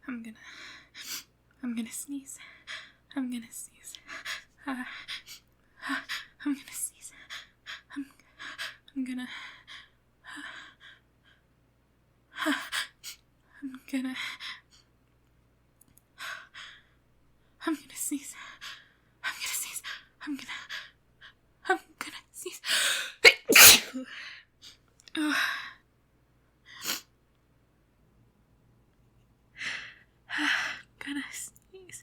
I'm gonna sneeze. I'm gonna sneeze. I'm gonna sneeze. I'm gonna sneeze. I'm gonna sneeze. Oh. Gonna sneeze.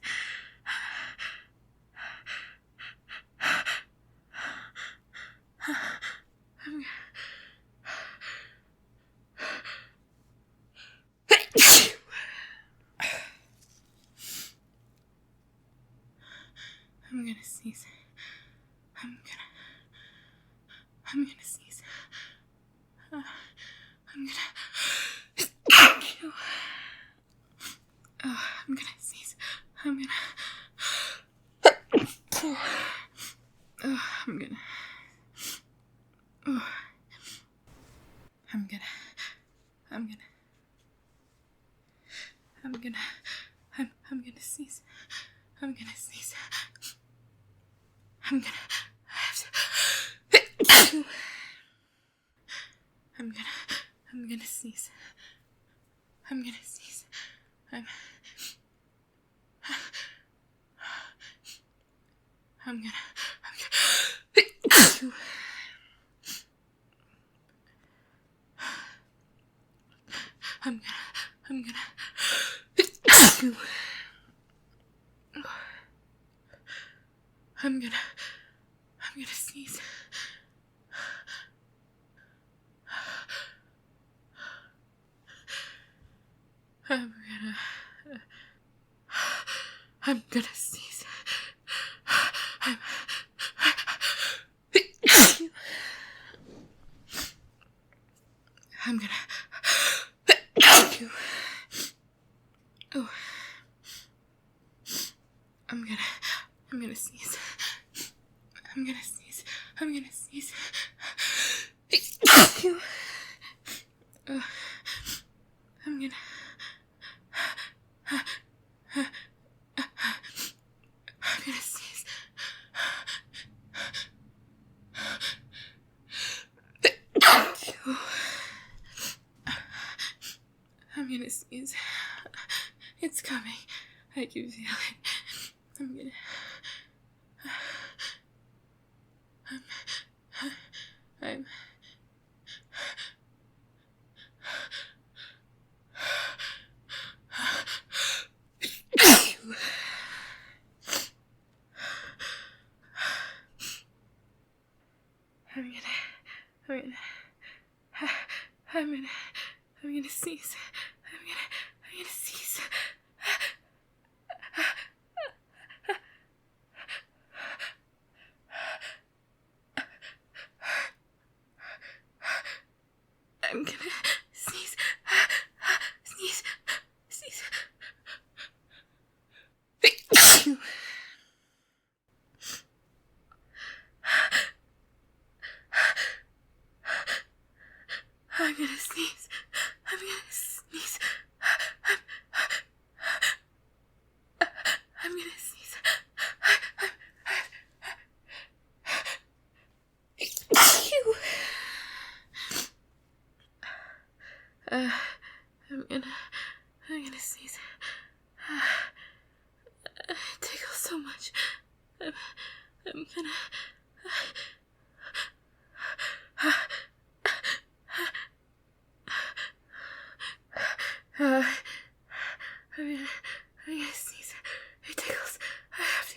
I'm gonna sneeze. I'm gonna sneeze. I'm gonna sneeze. I'm gonna sneeze. I'm gonna sneeze. I'm gonna sneeze. I'm gonna sneeze. I'm gonna sneeze. I'm gonna sneeze. I'm gonna oh. I'm gonna sneeze. I'm gonna sneeze. I'm gonna sneeze. Oh. I'm gonna sneeze. I'm gonna sneeze. It's coming. I can feel it. I'm gonna I'm gonna sneeze. I'm gonna sneeze. I'm gonna sneeze. Sneeze. Sneeze. I'm gonna sneeze. I'm gonna sneeze. I'm gonna sneeze. I'm gonna sneeze. It tickles so much. I'm gonna. I'm gonna sneeze. It tickles. I have to.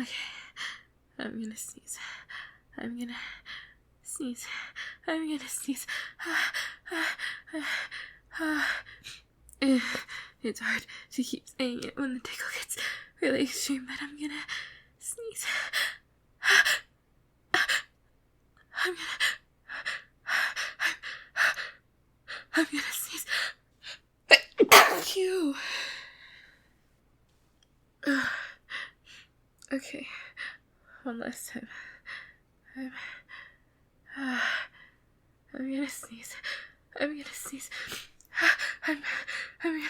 Okay, I'm gonna sneeze. I'm gonna sneeze. I'm gonna sneeze. It's hard to keep saying it when the tickle gets really extreme, but I'm gonna sneeze. I'm gonna sneeze. Phew. Okay, one last time. I'm gonna sneeze. I'm gonna sneeze. I'm gonna